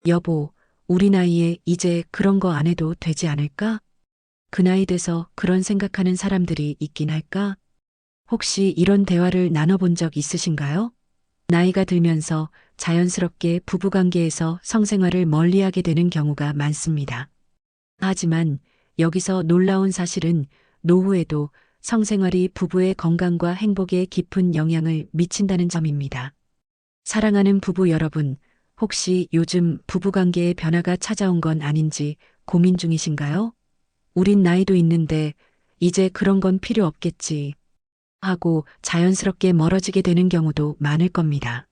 여보, 우리 나이에 이제 그런 거 안 해도 되지 않을까? 그 나이 돼서 그런 생각하는 사람들이 있긴 할까? 혹시 이런 대화를 나눠본 적 있으신가요? 나이가 들면서 자연스럽게 부부관계에서 성생활을 멀리하게 되는 경우가 많습니다. 하지만 여기서 놀라운 사실은 노후에도 성생활이 부부의 건강과 행복에 깊은 영향을 미친다는 점입니다. 사랑하는 부부 여러분, 혹시 요즘 부부관계에 변화가 찾아온 건 아닌지 고민 중이신가요? 우린 나이도 있는데 이제 그런 건 필요 없겠지 하고 자연스럽게 멀어지게 되는 경우도 많을 겁니다.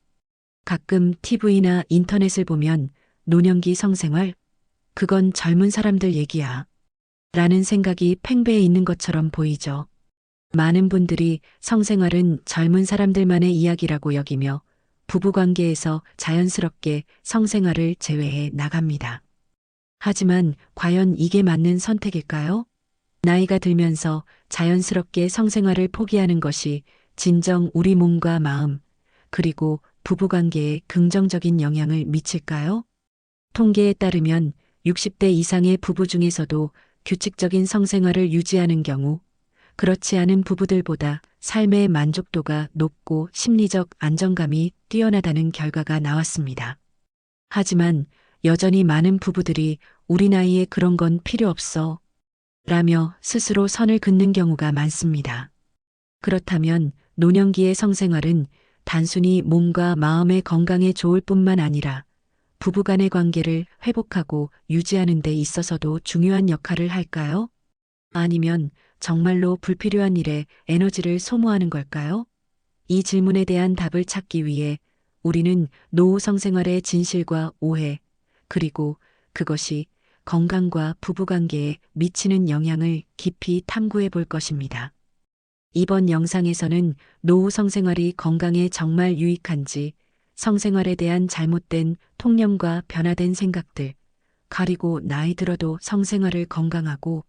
가끔 TV나 인터넷을 보면 노년기 성생활, 그건 젊은 사람들 얘기야. 라는 생각이 팽배해 있는 것처럼 보이죠. 많은 분들이 성생활은 젊은 사람들만의 이야기라고 여기며 부부관계에서 자연스럽게 성생활을 제외해 나갑니다. 하지만 과연 이게 맞는 선택일까요? 나이가 들면서 자연스럽게 성생활을 포기하는 것이 진정 우리 몸과 마음, 그리고 부부관계에 긍정적인 영향을 미칠까요? 통계에 따르면 60대 이상의 부부 중에서도 규칙적인 성생활을 유지하는 경우 그렇지 않은 부부들보다 삶의 만족도가 높고 심리적 안정감이 뛰어나다는 결과가 나왔습니다. 하지만 여전히 많은 부부들이 우리 나이에 그런 건 필요 없어 라며 스스로 선을 긋는 경우가 많습니다. 그렇다면 노년기의 성생활은 단순히 몸과 마음의 건강에 좋을 뿐만 아니라 부부 간의 관계를 회복하고 유지하는 데 있어서도 중요한 역할을 할까요? 아니면 정말로 불필요한 일에 에너지를 소모하는 걸까요? 이 질문에 대한 답을 찾기 위해 우리는 노후 성생활의 진실과 오해, 그리고 그것이 건강과 부부관계에 미치는 영향을 깊이 탐구해 볼 것입니다. 이번 영상에서는 노후 성생활이 건강에 정말 유익한지, 성생활에 대한 잘못된 통념과 변화된 생각들, 가리고 나이 들어도 성생활을 건강하고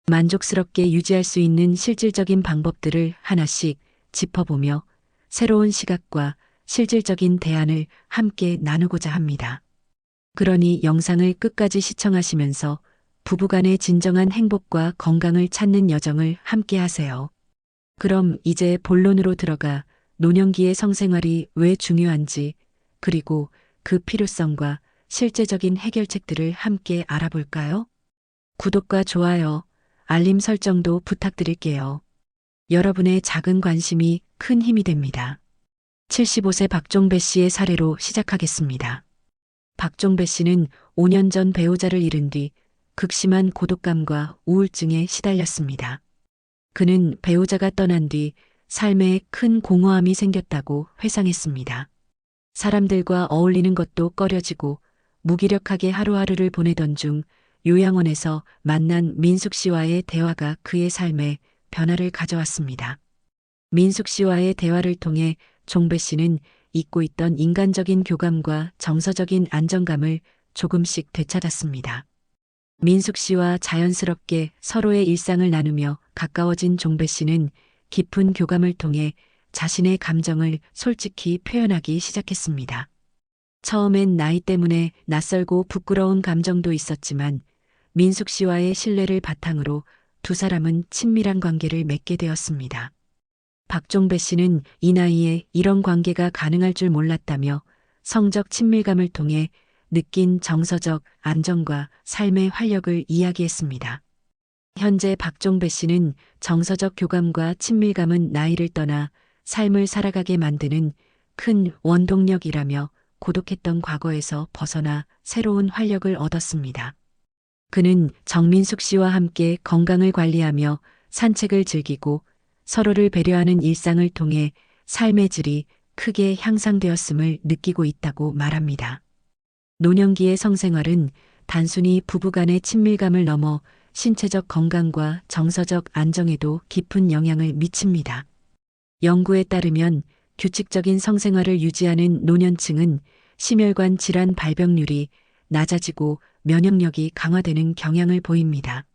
만족스럽게 유지할 수 있는 실질적인 방법들을 하나씩 짚어보며 새로운 시각과 실질적인 대안을 함께 나누고자 합니다. 그러니 영상을 끝까지 시청하시면서 부부간의 진정한 행복과 건강을 찾는 여정을 함께 하세요. 그럼 이제 본론으로 들어가 노년기의 성생활이 왜 중요한지, 그리고 그 필요성과 실제적인 해결책들을 함께 알아볼까요? 구독과 좋아요, 알림 설정도 부탁드릴게요. 여러분의 작은 관심이 큰 힘이 됩니다. 75세 박종배 씨의 사례로 시작하겠습니다. 박종배 씨는 5년 전 배우자를 잃은 뒤 극심한 고독감과 우울증에 시달렸습니다. 그는 배우자가 떠난 뒤 삶에 큰 공허함이 생겼다고 회상했습니다. 사람들과 어울리는 것도 꺼려지고 무기력하게 하루하루를 보내던 중 요양원에서 만난 민숙 씨와의 대화가 그의 삶에 변화를 가져왔습니다. 민숙 씨와의 대화를 통해 종배 씨는 잊고 있던 인간적인 교감과 정서적인 안정감을 조금씩 되찾았습니다. 민숙 씨와 자연스럽게 서로의 일상을 나누며 가까워진 종배 씨는 깊은 교감을 통해 자신의 감정을 솔직히 표현하기 시작했습니다. 처음엔 나이 때문에 낯설고 부끄러운 감정도 있었지만 민숙 씨와의 신뢰를 바탕으로 두 사람은 친밀한 관계를 맺게 되었습니다. 박종배 씨는 이 나이에 이런 관계가 가능할 줄 몰랐다며 성적 친밀감을 통해 느낀 정서적 안정과 삶의 활력을 이야기했습니다. 현재 박종배 씨는 정서적 교감과 친밀감은 나이를 떠나 삶을 살아가게 만드는 큰 원동력이라며 고독했던 과거에서 벗어나 새로운 활력을 얻었습니다. 그는 정민숙 씨와 함께 건강을 관리하며 산책을 즐기고 서로를 배려하는 일상을 통해 삶의 질이 크게 향상되었음을 느끼고 있다고 말합니다. 노년기의 성생활은 단순히 부부간의 친밀감을 넘어 신체적 건강과 정서적 안정에도 깊은 영향을 미칩니다. 연구에 따르면 규칙적인 성생활을 유지하는 노년층은 심혈관 질환 발병률이 낮아지고 면역력이 강화되는 경향을 보입니다.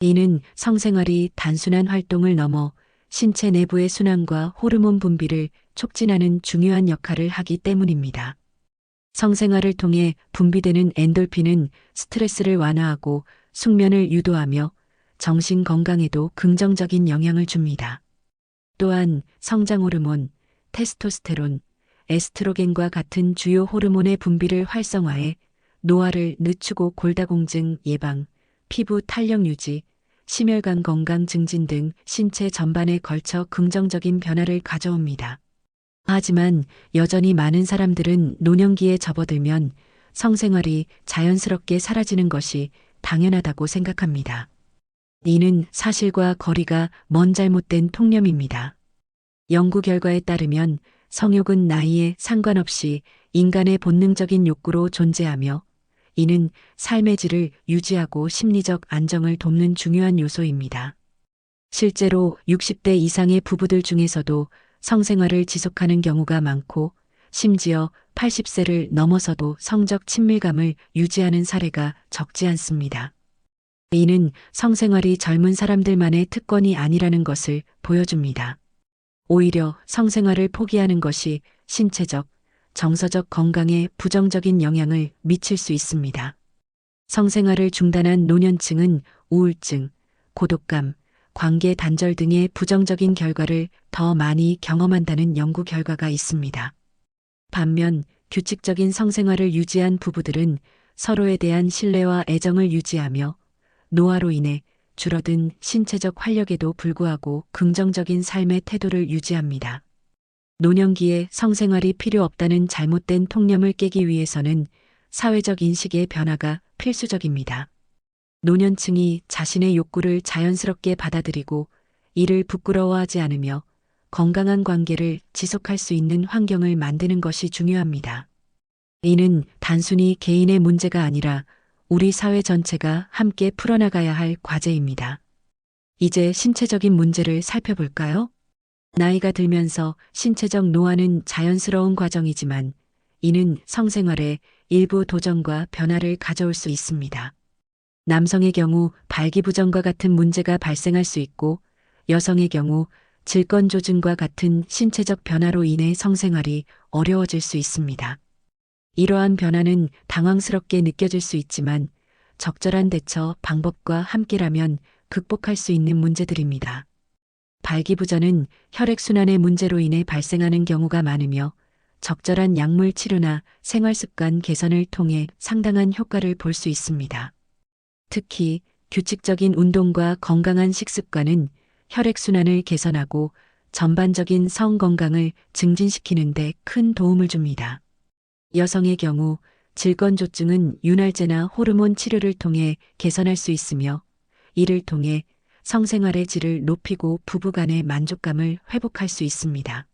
이는 성생활이 단순한 활동을 넘어 신체 내부의 순환과 호르몬 분비를 촉진하는 중요한 역할을 하기 때문입니다. 성생활을 통해 분비되는 엔돌핀은 스트레스를 완화하고 숙면을 유도하며 정신 건강에도 긍정적인 영향을 줍니다. 또한 성장 호르몬, 테스토스테론, 에스트로겐과 같은 주요 호르몬의 분비를 활성화해 노화를 늦추고 골다공증 예방, 피부 탄력 유지, 심혈관 건강 증진 등 신체 전반에 걸쳐 긍정적인 변화를 가져옵니다. 하지만 여전히 많은 사람들은 노년기에 접어들면 성생활이 자연스럽게 사라지는 것이 당연하다고 생각합니다. 이는 사실과 거리가 먼 잘못된 통념입니다. 연구 결과에 따르면 성욕은 나이에 상관없이 인간의 본능적인 욕구로 존재하며 이는 삶의 질을 유지하고 심리적 안정을 돕는 중요한 요소입니다. 실제로 60대 이상의 부부들 중에서도 성생활을 지속하는 경우가 많고 심지어 80세를 넘어서도 성적 친밀감을 유지하는 사례가 적지 않습니다. 이는 성생활이 젊은 사람들만의 특권이 아니라는 것을 보여줍니다. 오히려 성생활을 포기하는 것이 신체적, 정서적 건강에 부정적인 영향을 미칠 수 있습니다. 성생활을 중단한 노년층은 우울증, 고독감, 관계 단절 등의 부정적인 결과를 더 많이 경험한다는 연구 결과가 있습니다. 반면 규칙적인 성생활을 유지한 부부들은 서로에 대한 신뢰와 애정을 유지하며 노화로 인해 줄어든 신체적 활력에도 불구하고 긍정적인 삶의 태도를 유지합니다. 노년기에 성생활이 필요 없다는 잘못된 통념을 깨기 위해서는 사회적 인식의 변화가 필수적입니다. 노년층이 자신의 욕구를 자연스럽게 받아들이고 이를 부끄러워하지 않으며 건강한 관계를 지속할 수 있는 환경을 만드는 것이 중요합니다. 이는 단순히 개인의 문제가 아니라 우리 사회 전체가 함께 풀어나가야 할 과제입니다. 이제 신체적인 문제를 살펴볼까요? 나이가 들면서 신체적 노화는 자연스러운 과정이지만 이는 성생활에 일부 도전과 변화를 가져올 수 있습니다. 남성의 경우 발기부전과 같은 문제가 발생할 수 있고 여성의 경우 질건조증과 같은 신체적 변화로 인해 성생활이 어려워질 수 있습니다. 이러한 변화는 당황스럽게 느껴질 수 있지만 적절한 대처 방법과 함께라면 극복할 수 있는 문제들입니다. 발기부전은 혈액순환의 문제로 인해 발생하는 경우가 많으며 적절한 약물 치료나 생활습관 개선을 통해 상당한 효과를 볼 수 있습니다. 특히 규칙적인 운동과 건강한 식습관은 혈액순환을 개선하고 전반적인 성 건강을 증진시키는 데 큰 도움을 줍니다. 여성의 경우 질건조증은 윤활제나 호르몬 치료를 통해 개선할 수 있으며 이를 통해 성생활의 질을 높이고 부부간의 만족감을 회복할 수 있습니다.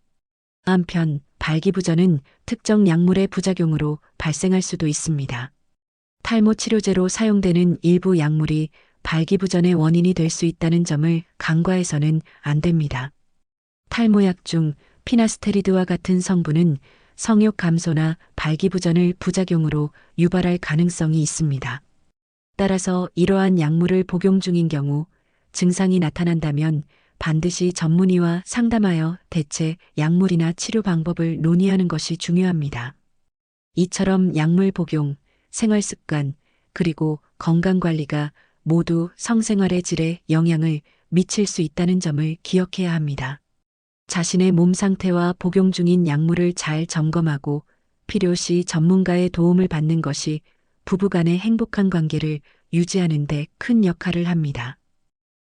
한편 발기부전은 특정 약물의 부작용으로 발생할 수도 있습니다. 탈모 치료제로 사용되는 일부 약물이 발기부전의 원인이 될 수 있다는 점을 간과해서는 안 됩니다. 탈모약 중 피나스테리드와 같은 성분은 성욕 감소나 발기부전을 부작용으로 유발할 가능성이 있습니다. 따라서 이러한 약물을 복용 중인 경우 증상이 나타난다면 반드시 전문의와 상담하여 대체 약물이나 치료 방법을 논의하는 것이 중요합니다. 이처럼 약물 복용, 생활습관, 그리고 건강관리가 모두 성생활의 질에 영향을 미칠 수 있다는 점을 기억해야 합니다. 자신의 몸 상태와 복용 중인 약물을 잘 점검하고 필요시 전문가의 도움을 받는 것이 부부간의 행복한 관계를 유지하는 데 큰 역할을 합니다.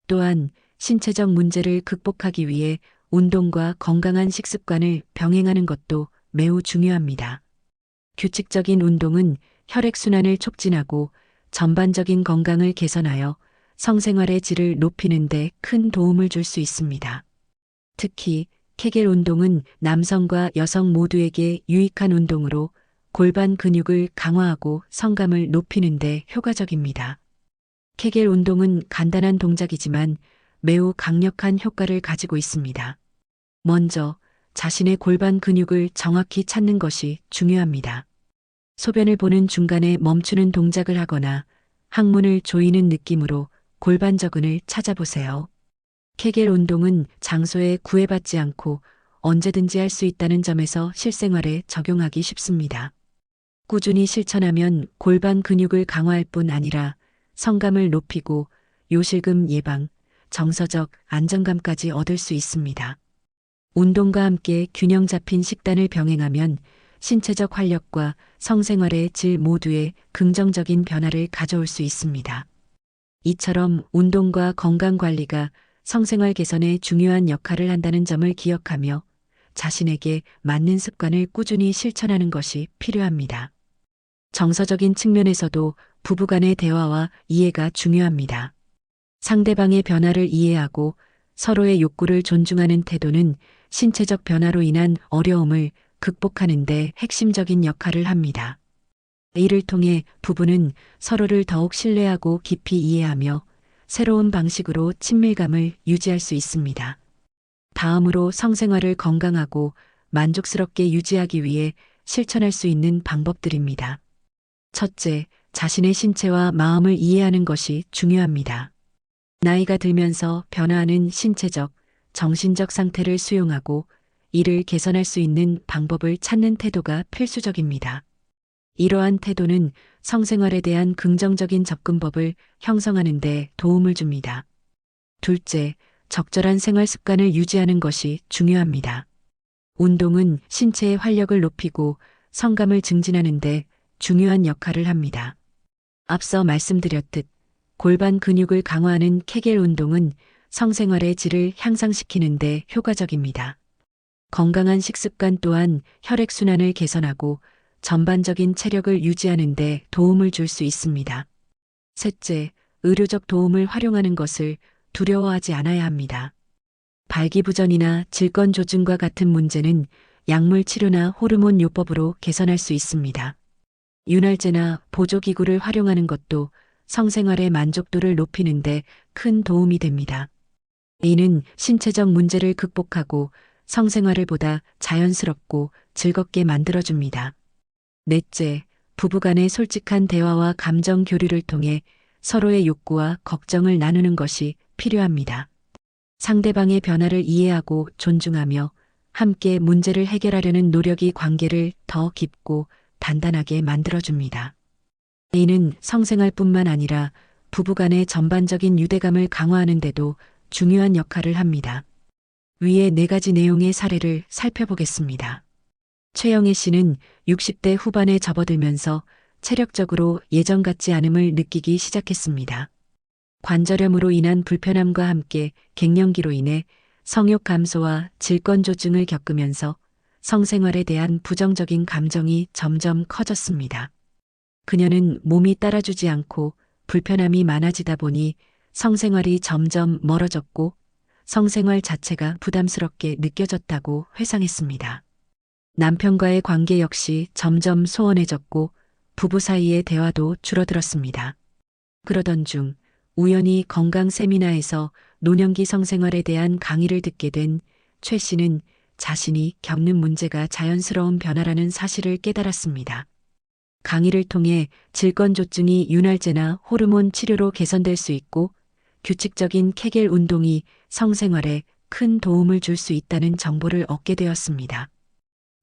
또한 신체적 문제를 극복하기 위해 운동과 건강한 식습관을 병행하는 것도 매우 중요합니다. 규칙적인 운동은 혈액순환을 촉진하고 전반적인 건강을 개선하여 성생활의 질을 높이는 데 큰 도움을 줄 수 있습니다. 특히 케겔 운동은 남성과 여성 모두에게 유익한 운동으로 골반 근육을 강화하고 성감을 높이는 데 효과적입니다. 케겔 운동은 간단한 동작이지만 매우 강력한 효과를 가지고 있습니다. 먼저 자신의 골반 근육을 정확히 찾는 것이 중요합니다. 소변을 보는 중간에 멈추는 동작을 하거나 항문을 조이는 느낌으로 골반 저근을 찾아보세요. 케겔 운동은 장소에 구애받지 않고 언제든지 할 수 있다는 점에서 실생활에 적용하기 쉽습니다. 꾸준히 실천하면 골반 근육을 강화할 뿐 아니라 성감을 높이고 요실금 예방, 정서적 안정감까지 얻을 수 있습니다. 운동과 함께 균형 잡힌 식단을 병행하면 신체적 활력과 성생활의 질 모두에 긍정적인 변화를 가져올 수 있습니다. 이처럼 운동과 건강 관리가 성생활 개선에 중요한 역할을 한다는 점을 기억하며 자신에게 맞는 습관을 꾸준히 실천하는 것이 필요합니다. 정서적인 측면에서도 부부간의 대화와 이해가 중요합니다. 상대방의 변화를 이해하고 서로의 욕구를 존중하는 태도는 신체적 변화로 인한 어려움을 극복하는 데 핵심적인 역할을 합니다. 이를 통해 부부는 서로를 더욱 신뢰하고 깊이 이해하며 새로운 방식으로 친밀감을 유지할 수 있습니다. 다음으로 성생활을 건강하고 만족스럽게 유지하기 위해 실천할 수 있는 방법들입니다. 첫째, 자신의 신체와 마음을 이해하는 것이 중요합니다. 나이가 들면서 변화하는 신체적, 정신적 상태를 수용하고 이를 개선할 수 있는 방법을 찾는 태도가 필수적입니다. 이러한 태도는 성생활에 대한 긍정적인 접근법을 형성하는 데 도움을 줍니다. 둘째, 적절한 생활 습관을 유지하는 것이 중요합니다. 운동은 신체의 활력을 높이고 성감을 증진하는 데 중요한 역할을 합니다. 앞서 말씀드렸듯 골반 근육을 강화하는 케겔 운동은 성생활의 질을 향상시키는 데 효과적입니다. 건강한 식습관 또한 혈액순환을 개선하고 전반적인 체력을 유지하는 데 도움을 줄 수 있습니다. 셋째, 의료적 도움을 활용하는 것을 두려워하지 않아야 합니다. 발기부전이나 질권조증과 같은 문제는 약물 치료나 호르몬 요법으로 개선할 수 있습니다. 윤활제나 보조기구를 활용하는 것도 성생활의 만족도를 높이는 데 큰 도움이 됩니다. 이는 신체적 문제를 극복하고 성생활을 보다 자연스럽고 즐겁게 만들어줍니다. 넷째, 부부간의 솔직한 대화와 감정 교류를 통해 서로의 욕구와 걱정을 나누는 것이 필요합니다. 상대방의 변화를 이해하고 존중하며 함께 문제를 해결하려는 노력이 관계를 더 깊고 단단하게 만들어줍니다. 이는 성생활뿐만 아니라 부부간의 전반적인 유대감을 강화하는 데도 중요한 역할을 합니다. 위의 4가지 내용의 사례를 살펴보겠습니다. 최영애 씨는 60대 후반에 접어들면서 체력적으로 예전 같지 않음을 느끼기 시작했습니다. 관절염으로 인한 불편함과 함께 갱년기로 인해 성욕 감소와 질권조증을 겪으면서 성생활에 대한 부정적인 감정이 점점 커졌습니다. 그녀는 몸이 따라주지 않고 불편함이 많아지다 보니 성생활이 점점 멀어졌고 성생활 자체가 부담스럽게 느껴졌다고 회상했습니다. 남편과의 관계 역시 점점 소원해졌고 부부 사이의 대화도 줄어들었습니다. 그러던 중 우연히 건강 세미나에서 노년기 성생활에 대한 강의를 듣게 된 최 씨는 자신이 겪는 문제가 자연스러운 변화라는 사실을 깨달았습니다. 강의를 통해 질권조증이 윤활제나 호르몬 치료로 개선될 수 있고 규칙적인 케겔 운동이 성생활에 큰 도움을 줄 수 있다는 정보를 얻게 되었습니다.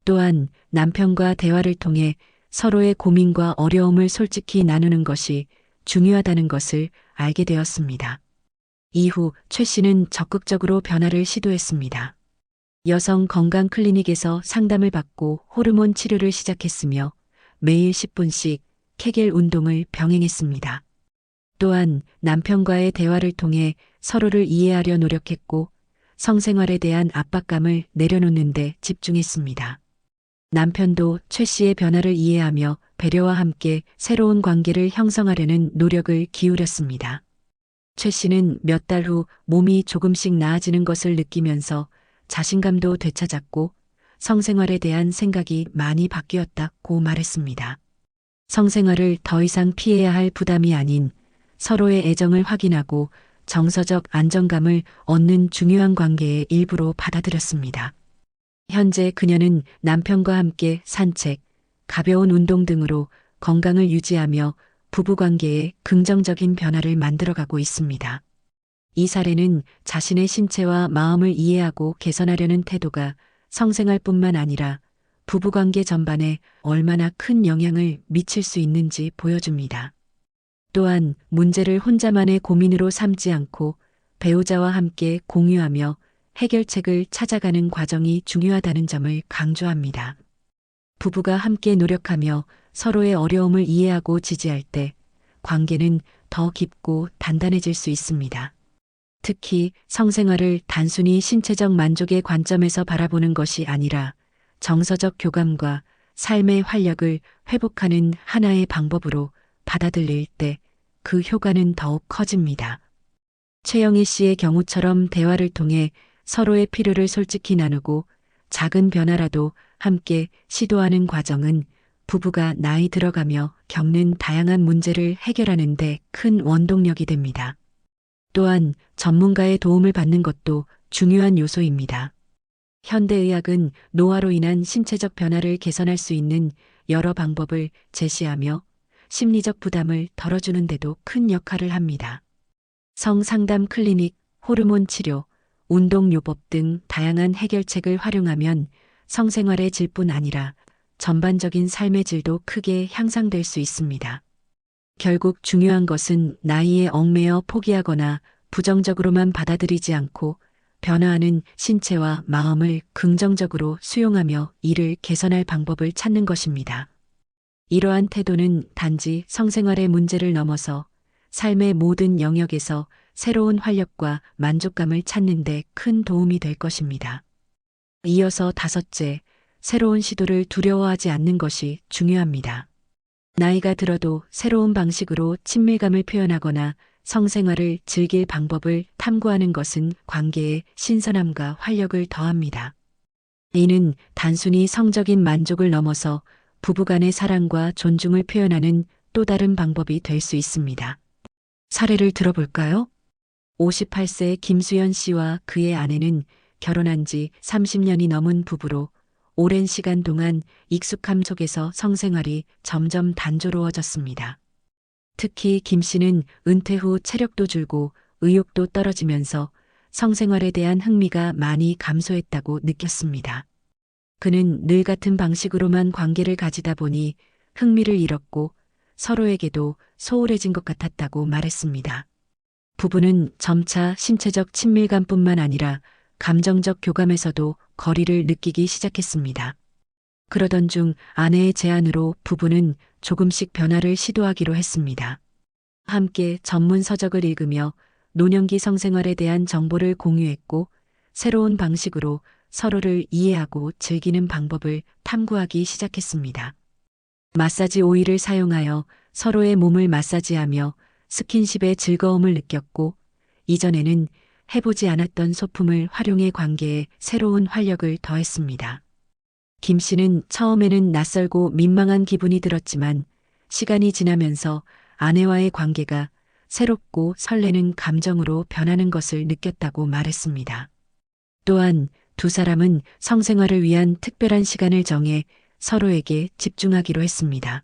또한 남편과 대화를 통해 서로의 고민과 어려움을 솔직히 나누는 것이 중요하다는 것을 알게 되었습니다. 이후 최 씨는 적극적으로 변화를 시도했습니다. 여성 건강 클리닉에서 상담을 받고 호르몬 치료를 시작했으며 매일 10분씩 케겔 운동을 병행했습니다. 또한 남편과의 대화를 통해 서로를 이해하려 노력했고 성생활에 대한 압박감을 내려놓는 데 집중했습니다. 남편도 최 씨의 변화를 이해하며 배려와 함께 새로운 관계를 형성하려는 노력을 기울였습니다. 최 씨는 몇 달 후 몸이 조금씩 나아지는 것을 느끼면서 자신감도 되찾았고 성생활에 대한 생각이 많이 바뀌었다고 말했습니다. 성생활을 더 이상 피해야 할 부담이 아닌 서로의 애정을 확인하고 정서적 안정감을 얻는 중요한 관계의 일부로 받아들였습니다. 현재 그녀는 남편과 함께 산책, 가벼운 운동 등으로 건강을 유지하며 부부관계에 긍정적인 변화를 만들어가고 있습니다. 이 사례는 자신의 신체와 마음을 이해하고 개선하려는 태도가 성생활뿐만 아니라 부부관계 전반에 얼마나 큰 영향을 미칠 수 있는지 보여줍니다. 또한 문제를 혼자만의 고민으로 삼지 않고 배우자와 함께 공유하며 해결책을 찾아가는 과정이 중요하다는 점을 강조합니다. 부부가 함께 노력하며 서로의 어려움을 이해하고 지지할 때 관계는 더 깊고 단단해질 수 있습니다. 특히 성생활을 단순히 신체적 만족의 관점에서 바라보는 것이 아니라 정서적 교감과 삶의 활력을 회복하는 하나의 방법으로 받아들일 때 그 효과는 더욱 커집니다. 최영희 씨의 경우처럼 대화를 통해 서로의 필요를 솔직히 나누고 작은 변화라도 함께 시도하는 과정은 부부가 나이 들어가며 겪는 다양한 문제를 해결하는 데 큰 원동력이 됩니다. 또한 전문가의 도움을 받는 것도 중요한 요소입니다. 현대의학은 노화로 인한 신체적 변화를 개선할 수 있는 여러 방법을 제시하며 심리적 부담을 덜어주는 데도 큰 역할을 합니다. 성상담 클리닉, 호르몬 치료, 운동요법 등 다양한 해결책을 활용하면 성생활의 질뿐 아니라 전반적인 삶의 질도 크게 향상될 수 있습니다. 결국 중요한 것은 나이에 얽매여 포기하거나 부정적으로만 받아들이지 않고 변화하는 신체와 마음을 긍정적으로 수용하며 이를 개선할 방법을 찾는 것입니다. 이러한 태도는 단지 성생활의 문제를 넘어서 삶의 모든 영역에서 새로운 활력과 만족감을 찾는 데 큰 도움이 될 것입니다. 이어서 다섯째, 새로운 시도를 두려워하지 않는 것이 중요합니다. 나이가 들어도 새로운 방식으로 친밀감을 표현하거나 성생활을 즐길 방법을 탐구하는 것은 관계에 신선함과 활력을 더합니다. 이는 단순히 성적인 만족을 넘어서 부부간의 사랑과 존중을 표현하는 또 다른 방법이 될 수 있습니다. 사례를 들어볼까요? 58세 김수연 씨와 그의 아내는 결혼한 지 30년이 넘은 부부로 오랜 시간 동안 익숙함 속에서 성생활이 점점 단조로워졌습니다. 특히 김 씨는 은퇴 후 체력도 줄고 의욕도 떨어지면서 성생활에 대한 흥미가 많이 감소했다고 느꼈습니다. 그는 늘 같은 방식으로만 관계를 가지다 보니 흥미를 잃었고 서로에게도 소홀해진 것 같았다고 말했습니다. 부부는 점차 신체적 친밀감뿐만 아니라 감정적 교감에서도 거리를 느끼기 시작했습니다. 그러던 중 아내의 제안으로 부부는 조금씩 변화를 시도하기로 했습니다. 함께 전문 서적을 읽으며 노년기 성생활에 대한 정보를 공유했고 새로운 방식으로 서로를 이해하고 즐기는 방법을 탐구하기 시작했습니다. 마사지 오일을 사용하여 서로의 몸을 마사지하며 스킨십의 즐거움을 느꼈고 이전에는 해보지 않았던 소품을 활용해 관계에 새로운 활력을 더했습니다. 김 씨는 처음에는 낯설고 민망한 기분이 들었지만 시간이 지나면서 아내와의 관계가 새롭고 설레는 감정으로 변하는 것을 느꼈다고 말했습니다. 또한 두 사람은 성생활을 위한 특별한 시간을 정해 서로에게 집중하기로 했습니다.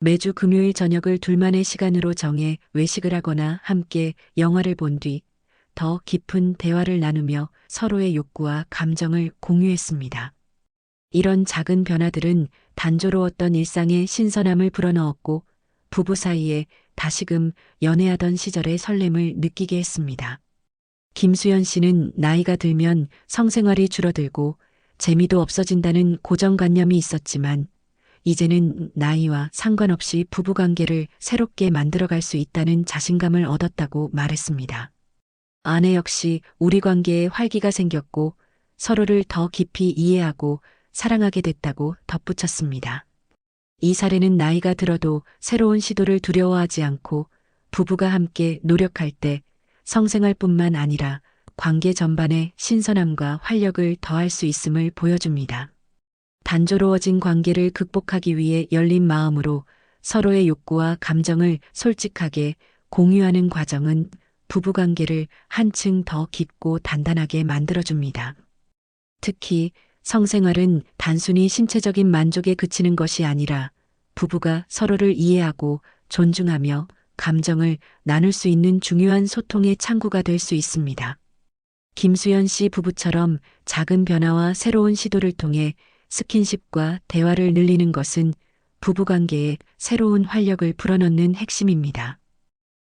매주 금요일 저녁을 둘만의 시간으로 정해 외식을 하거나 함께 영화를 본 뒤 더 깊은 대화를 나누며 서로의 욕구와 감정을 공유했습니다. 이런 작은 변화들은 단조로웠던 일상의 신선함을 불어넣었고 부부 사이에 다시금 연애하던 시절의 설렘을 느끼게 했습니다. 김수연 씨는 나이가 들면 성생활이 줄어들고 재미도 없어진다는 고정관념이 있었지만 이제는 나이와 상관없이 부부관계를 새롭게 만들어갈 수 있다는 자신감을 얻었다고 말했습니다. 아내 역시 우리 관계에 활기가 생겼고 서로를 더 깊이 이해하고 사랑하게 됐다고 덧붙였습니다. 이 사례는 나이가 들어도 새로운 시도를 두려워하지 않고 부부가 함께 노력할 때 성생활뿐만 아니라 관계 전반에 신선함과 활력을 더할 수 있음을 보여줍니다. 단조로워진 관계를 극복하기 위해 열린 마음으로 서로의 욕구와 감정을 솔직하게 공유하는 과정은 부부관계를 한층 더 깊고 단단하게 만들어줍니다. 특히 성생활은 단순히 신체적인 만족에 그치는 것이 아니라 부부가 서로를 이해하고 존중하며 감정을 나눌 수 있는 중요한 소통의 창구가 될 수 있습니다. 김수연 씨 부부처럼 작은 변화와 새로운 시도를 통해 스킨십과 대화를 늘리는 것은 부부관계에 새로운 활력을 불어넣는 핵심입니다.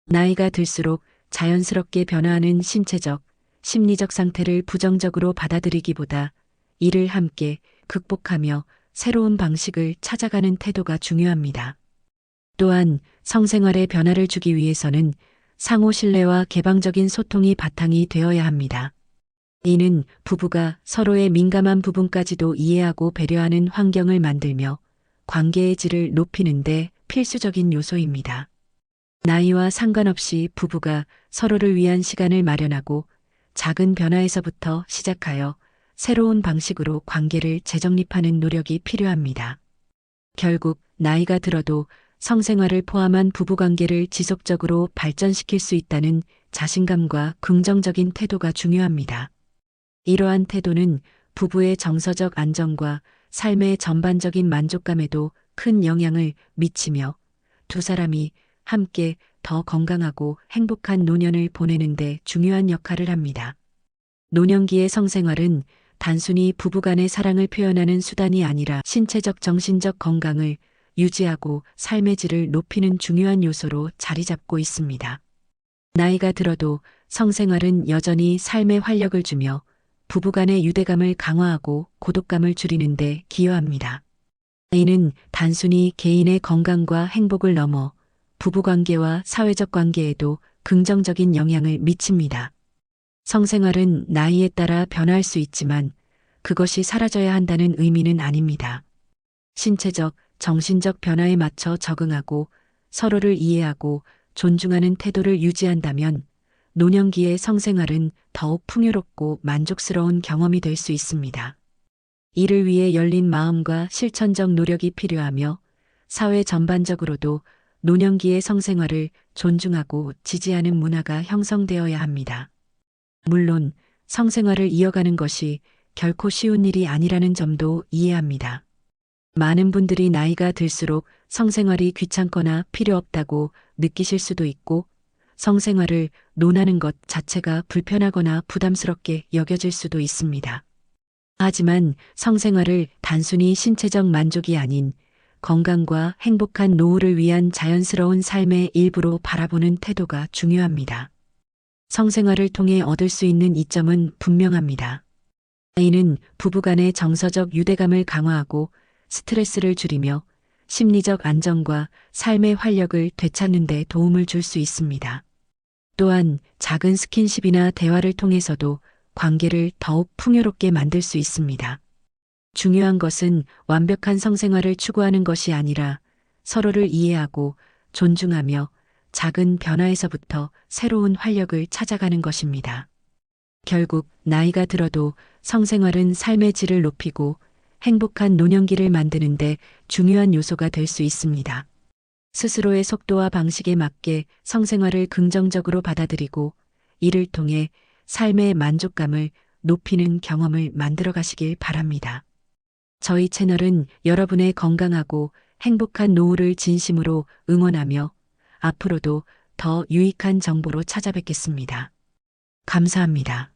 나이가 들수록 자연스럽게 변화하는 신체적, 심리적 상태를 부정적으로 받아들이기보다 이를 함께 극복하며 새로운 방식을 찾아가는 태도가 중요합니다. 또한 성생활에 변화를 주기 위해서는 상호 신뢰와 개방적인 소통이 바탕이 되어야 합니다. 이는 부부가 서로의 민감한 부분까지도 이해하고 배려하는 환경을 만들며 관계의 질을 높이는 데 필수적인 요소입니다. 나이와 상관없이 부부가 서로를 위한 시간을 마련하고 작은 변화에서부터 시작하여 새로운 방식으로 관계를 재정립하는 노력이 필요합니다. 결국 나이가 들어도 성생활을 포함한 부부관계를 지속적으로 발전시킬 수 있다는 자신감과 긍정적인 태도가 중요합니다. 이러한 태도는 부부의 정서적 안정과 삶의 전반적인 만족감에도 큰 영향을 미치며 두 사람이 함께 더 건강하고 행복한 노년을 보내는 데 중요한 역할을 합니다. 노년기의 성생활은 단순히 부부간의 사랑을 표현하는 수단이 아니라 신체적 정신적 건강을 유지하고 삶의 질을 높이는 중요한 요소로 자리 잡고 있습니다. 나이가 들어도 성생활은 여전히 삶에 활력을 주며 부부간의 유대감을 강화하고 고독감을 줄이는 데 기여합니다. 이는 단순히 개인의 건강과 행복을 넘어 부부관계와 사회적 관계에도 긍정적인 영향을 미칩니다. 성생활은 나이에 따라 변화할 수 있지만 그것이 사라져야 한다는 의미는 아닙니다. 신체적, 정신적 변화에 맞춰 적응하고 서로를 이해하고 존중하는 태도를 유지한다면 노년기의 성생활은 더욱 풍요롭고 만족스러운 경험이 될 수 있습니다. 이를 위해 열린 마음과 실천적 노력이 필요하며 사회 전반적으로도 노년기의 성생활을 존중하고 지지하는 문화가 형성되어야 합니다. 물론 성생활을 이어가는 것이 결코 쉬운 일이 아니라는 점도 이해합니다. 많은 분들이 나이가 들수록 성생활이 귀찮거나 필요 없다고 느끼실 수도 있고 성생활을 논하는 것 자체가 불편하거나 부담스럽게 여겨질 수도 있습니다. 하지만 성생활을 단순히 신체적 만족이 아닌 건강과 행복한 노후를 위한 자연스러운 삶의 일부로 바라보는 태도가 중요합니다. 성생활을 통해 얻을 수 있는 이점은 분명합니다. 이는 부부간의 정서적 유대감을 강화하고 스트레스를 줄이며 심리적 안정과 삶의 활력을 되찾는 데 도움을 줄 수 있습니다. 또한 작은 스킨십이나 대화를 통해서도 관계를 더욱 풍요롭게 만들 수 있습니다. 중요한 것은 완벽한 성생활을 추구하는 것이 아니라 서로를 이해하고 존중하며 작은 변화에서부터 새로운 활력을 찾아가는 것입니다. 결국 나이가 들어도 성생활은 삶의 질을 높이고 행복한 노년기를 만드는데 중요한 요소가 될 수 있습니다. 스스로의 속도와 방식에 맞게 성생활을 긍정적으로 받아들이고 이를 통해 삶의 만족감을 높이는 경험을 만들어 가시길 바랍니다. 저희 채널은 여러분의 건강하고 행복한 노후를 진심으로 응원하며 앞으로도 더 유익한 정보로 찾아뵙겠습니다. 감사합니다.